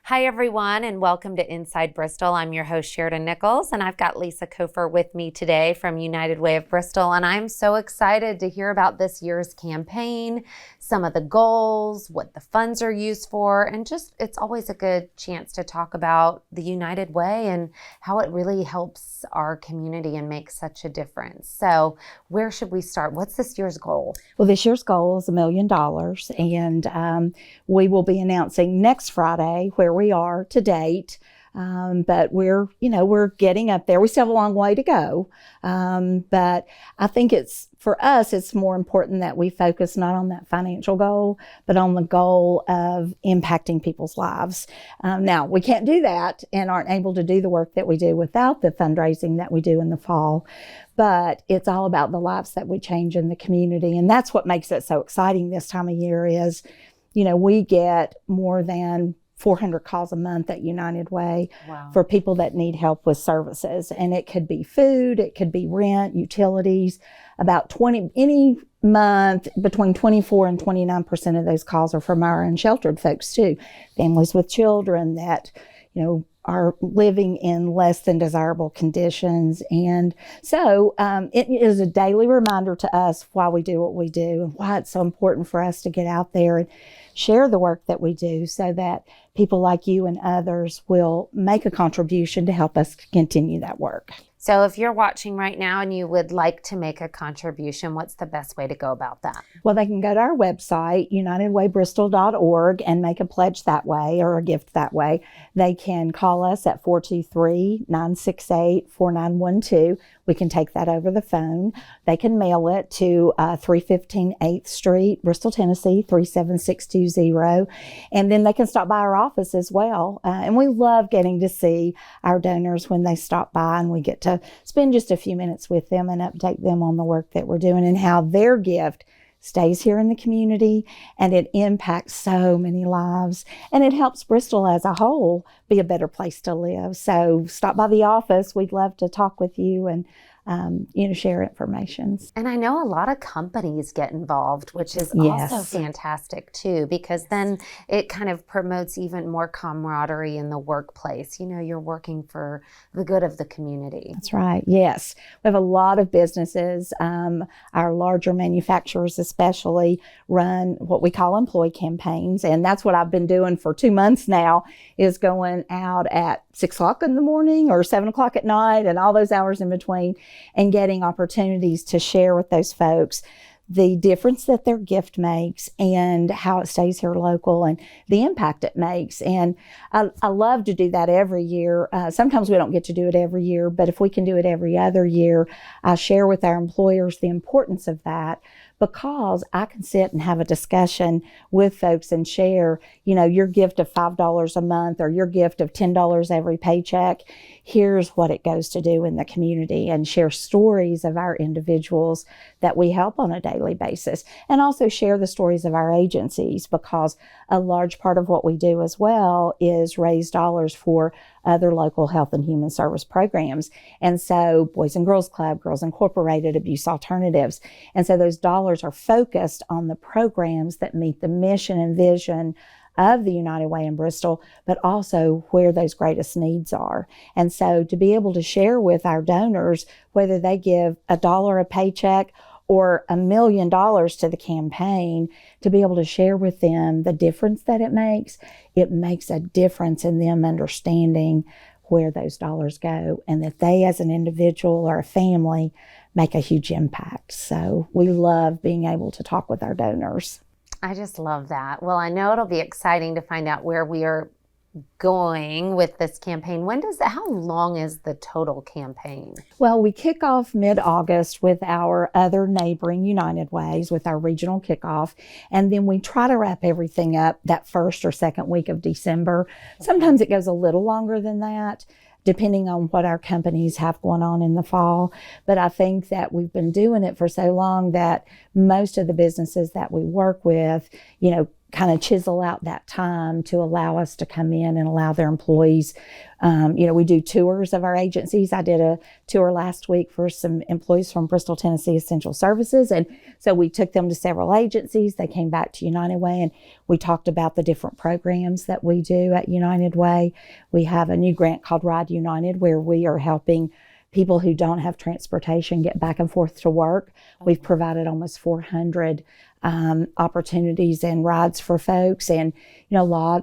Hi, everyone, and welcome to Inside Bristol. I'm your host, Sheridan Nichols, and I've got Lisa Kofer with me today from United Way of Bristol, and I'm so excited to hear about this year's campaign, some of the goals, what the funds are used for, and just it's always a good chance to talk about the United Way and how it really helps our community and makes such a difference. So where should we start? What's this year's goal? Well, this year's goal is $1 million, and we will be announcing next Friday where we are to date. But we're getting up there. We still have a long way to go. But I think for us, it's more important that we focus not on that financial goal, but on the goal of impacting people's lives. Now, we can't do that and aren't able to do the work that we do without the fundraising that we do in the fall. But it's all about the lives that we change in the community. And that's what makes it so exciting this time of year is, we get more than 400 calls a month at United Way. Wow. For people that need help with services. And it could be food, it could be rent, utilities. Any month, between 24 and 29% of those calls are from our unsheltered folks too. Families with children that, are living in less than desirable conditions. And so it is a daily reminder to us why we do what we do and why it's so important for us to get out there and share the work that we do so that people like you and others will make a contribution to help us continue that work. So if you're watching right now and you would like to make a contribution, what's the best way to go about that? Well, they can go to our website, unitedwaybristol.org, and make a pledge that way or a gift that way. They can call us at 423-968-4912. We can take that over the phone. They can mail it to 315 8th Street, Bristol, Tennessee, 37620. And then they can stop by our office as well. And we love getting to see our donors when they stop by, and we get to spend just a few minutes with them and update them on the work that we're doing and how their gift stays here in the community, and it impacts so many lives, and it helps Bristol as a whole be a better place to live. So stop by the office. We'd love to talk with you and share information. And I know a lot of companies get involved, which is Yes. also fantastic too, because then it kind of promotes even more camaraderie in the workplace. You're working for the good of the community. That's right. Yes. We have a lot of businesses. Our larger manufacturers especially run what we call employee campaigns. And that's what I've been doing for 2 months now, is going out at 6 o'clock in the morning or 7 o'clock at night and all those hours in between, and getting opportunities to share with those folks the difference that their gift makes and how it stays here local and the impact it makes. And I love to do that every year. Sometimes we don't get to do it every year, but if we can do it every other year, I share with our employers the importance of that, because I can sit and have a discussion with folks and share, your gift of $5 a month or your gift of $10 every paycheck. Here's what it goes to do in the community, and share stories of our individuals that we help on a daily basis, and also share the stories of our agencies, because a large part of what we do as well is raise dollars for other local health and human service programs. And so Boys and Girls Club, Girls Incorporated, Abuse Alternatives. And so those dollars are focused on the programs that meet the mission and vision of the United Way in Bristol, but also where those greatest needs are. And so to be able to share with our donors, whether they give $1 a paycheck or $1 million to the campaign, to be able to share with them the difference that it makes a difference in them understanding where those dollars go, and that they as an individual or a family make a huge impact. So we love being able to talk with our donors. I just love that. Well, I know it'll be exciting to find out where we are going with this campaign. How long is the total campaign? Well, we kick off mid-August with our other neighboring United Ways with our regional kickoff. And then we try to wrap everything up that first or second week of December. Sometimes it goes a little longer than that, depending on what our companies have going on in the fall. But I think that we've been doing it for so long that most of the businesses that we work with, kind of chisel out that time to allow us to come in and allow their employees. We do tours of our agencies. I did a tour last week for some employees from Bristol, Tennessee Essential Services. And so we took them to several agencies. They came back to United Way and we talked about the different programs that we do at United Way. We have a new grant called Ride United where we are helping people who don't have transportation get back and forth to work. We've provided almost 400 opportunities and rides for folks. And,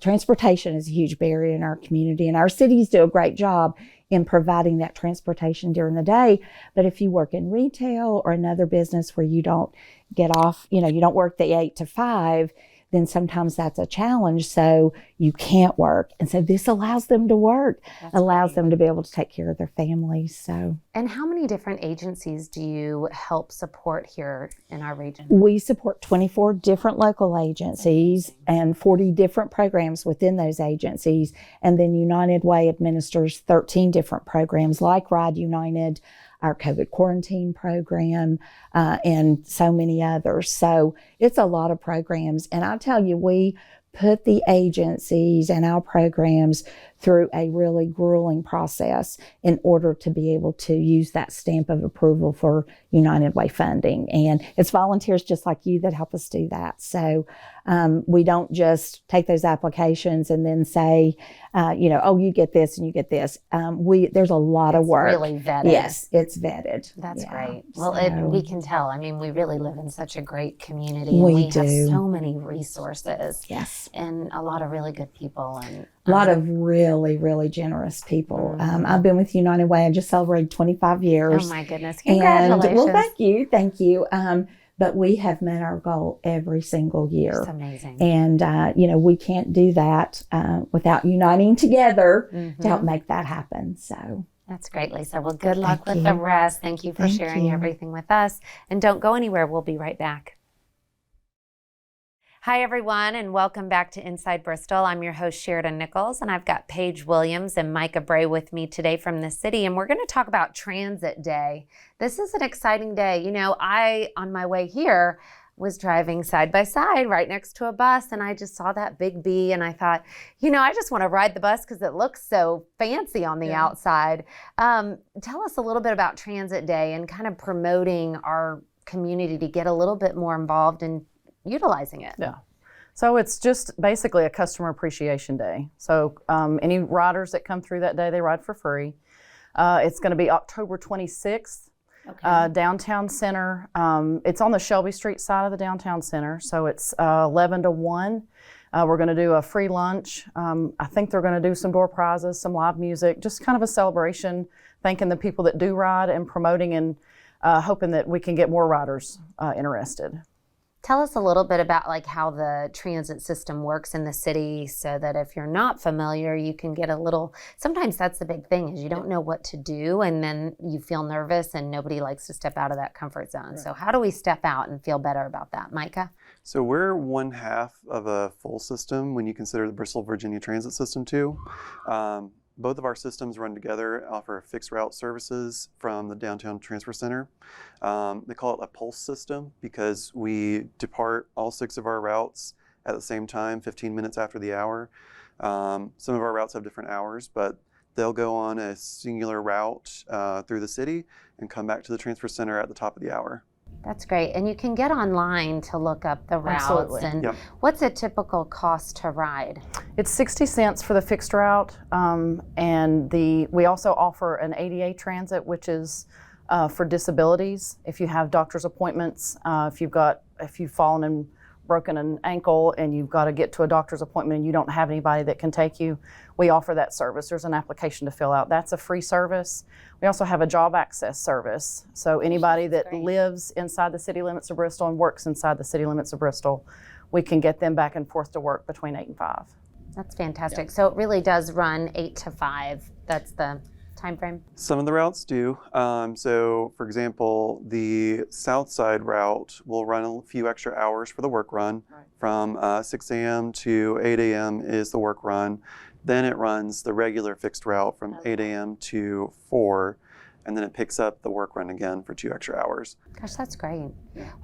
transportation is a huge barrier in our community, and our cities do a great job in providing that transportation during the day. But if you work in retail or another business where you don't get off, you don't work the 8 to 5, then sometimes that's a challenge. So you can't work. And so this allows them to work, allows them to be able to take care of their families. So. And how many different agencies do you help support here in our region? We support 24 different local agencies and 40 different programs within those agencies. And then United Way administers 13 different programs like Ride United, our COVID quarantine program, and so many others. So it's a lot of programs. And I tell you, we put the agencies and our programs through a really grueling process in order to be able to use that stamp of approval for United Way funding. And it's volunteers just like you that help us do that. So we don't just take those applications and then say, you get this and you get this. There's a lot of work. It's really vetted. Yes, it's vetted. That's great. Well, we can tell. I mean, we really live in such a great community. And we have so many resources. Yes. And a lot of really good people. And a lot of really, really generous people. I've been with United Way. I just celebrated 25 years. Oh my goodness. Congratulations. And, well, thank you. But we have met our goal every single year. It's amazing. And, we can't do that without uniting together to help make that happen. So. That's great, Lisa. Well, good luck with the rest. Thank you for sharing everything with us. And don't go anywhere. We'll be right back. Hi, everyone, and welcome back to Inside Bristol. I'm your host, Sheridan Nichols, and I've got Paige Williams and Micah Bray with me today from the city, and we're going to talk about Transit Day. This is an exciting day. I, on my way here, was driving side by side right next to a bus, and I just saw that big B, and I thought, I just want to ride the bus because it looks so fancy on the outside. Tell us a little bit about Transit Day and kind of promoting our community to get a little bit more involved in utilizing it. Yeah. So it's just basically a customer appreciation day. So any riders that come through that day, they ride for free. It's going to be October 26th, downtown center. It's on the Shelby Street side of the downtown center. So it's 11 to 1. We're going to do a free lunch. I think they're going to do some door prizes, some live music, just kind of a celebration, thanking the people that do ride and promoting and hoping that we can get more riders interested. Tell us a little bit about how the transit system works in the city so that if you're not familiar, you can get sometimes that's the big thing is you don't know what to do and then you feel nervous and nobody likes to step out of that comfort zone. Right. So how do we step out and feel better about that? Micah? So we're one half of a full system when you consider the Bristol, Virginia transit system too. Both of our systems run together, offer fixed route services from the downtown transfer center. They call it a pulse system because we depart all 6 of our routes at the same time, 15 minutes after the hour. Some of our routes have different hours, but they'll go on a singular route through the city and come back to the transfer center at the top of the hour. That's great. And you can get online to look up the routes. Absolutely. And what's a typical cost to ride? It's 60 cents for the fixed route. And we also offer an ADA transit, which is for disabilities. If you have doctor's appointments, if you've fallen and broken an ankle and you've got to get to a doctor's appointment and you don't have anybody that can take you, we offer that service. There's an application to fill out. That's a free service. We also have a job access service. So anybody that lives inside the city limits of Bristol and works inside the city limits of Bristol, we can get them back and forth to work between 8 and 5. That's fantastic. So it really does run 8 to 5. That's the time frame? Some of the routes do. So for example, the south side route will run a few extra hours for the work run. Right. From 6 a.m. to 8 a.m. is the work run. Then it runs the regular fixed route from 8 a.m. to 4. and then it picks up the work run again for 2 extra hours. Gosh, that's great.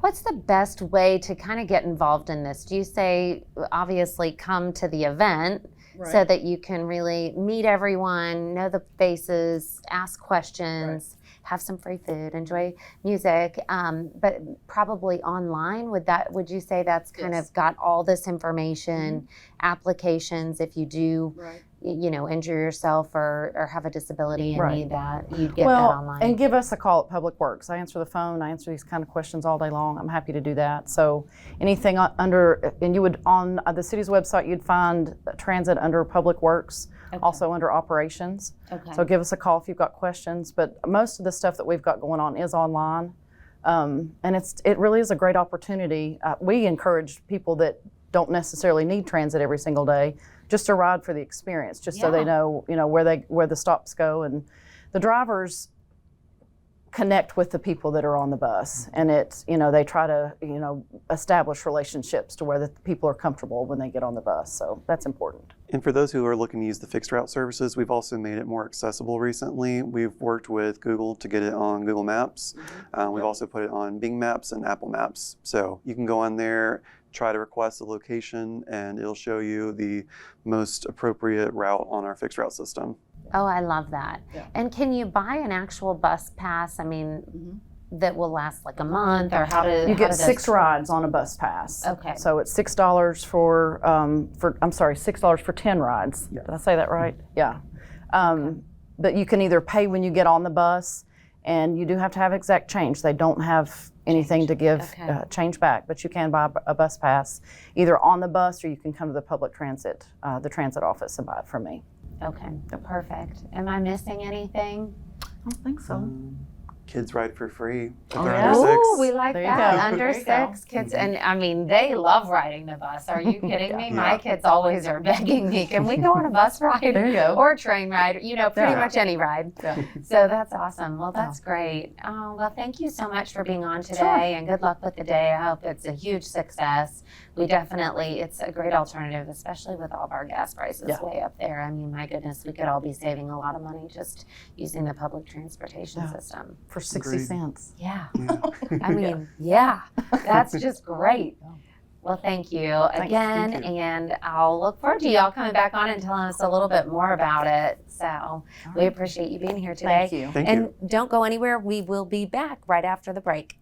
What's the best way to kind of get involved in this? Do you say, obviously, come to the event so that you can really meet everyone, know the faces, ask questions, have some free food, enjoy music, but probably online? Would you say that's kind of got all this information, applications if you do injure yourself or have a disability and need that, you'd get that online? And give us a call at Public Works. I answer the phone. I answer these kind of questions all day long. I'm happy to do that. So anything and you would, on the city's website, you'd find transit under Public Works, also under operations. So give us a call if you've got questions. But most of the stuff that we've got going on is online. And it really is a great opportunity. We encourage people that don't necessarily need transit every single day just to ride for the experience, just so they know, where the stops go, and the drivers connect with the people that are on the bus, and they try to establish relationships to where the people are comfortable when they get on the bus. So that's important. And for those who are looking to use the fixed route services, we've also made it more accessible recently. We've worked with Google to get it on Google Maps. We've also put it on Bing Maps and Apple Maps. So you can go on there, try to request a location, and it'll show you the most appropriate route on our fixed route system. Oh, I love that. And can you buy an actual bus pass? I mean, that will last like a month, or how do you get 6 rides on a bus pass? Okay. So it's $6 for $6 for 10 rides. Did I say that right? Yeah. But you can either pay when you get on the bus, and you do have to have exact change. They don't have anything to give change back, but you can buy a bus pass either on the bus, or you can come to the public transit, the transit office, and buy it from me. Okay, perfect. Am I missing anything? I don't think so. Kids ride for free if they're yeah. under 6. Oh, we like There you that. go. Under There you 6 kids, and I mean, they love riding the bus. Are you kidding me? My kids always are begging me, can we go on a bus ride? There you go. Or a train ride, pretty much any ride. Yeah. So that's awesome. Well, that's great. Oh, well, thank you so much for being on today, and good luck with the day. I hope it's a huge success. It's a great alternative, especially with all of our gas prices way up there. I mean, my goodness, we could all be saving a lot of money just using the public transportation system. For 60 cents. Yeah. I mean, that's just great. Well, thank you again, and I'll look forward to y'all coming back on and telling us a little bit more about it. So we appreciate you being here today. Thank you. Thank and you. don't go anywhere. We will be back right after the break.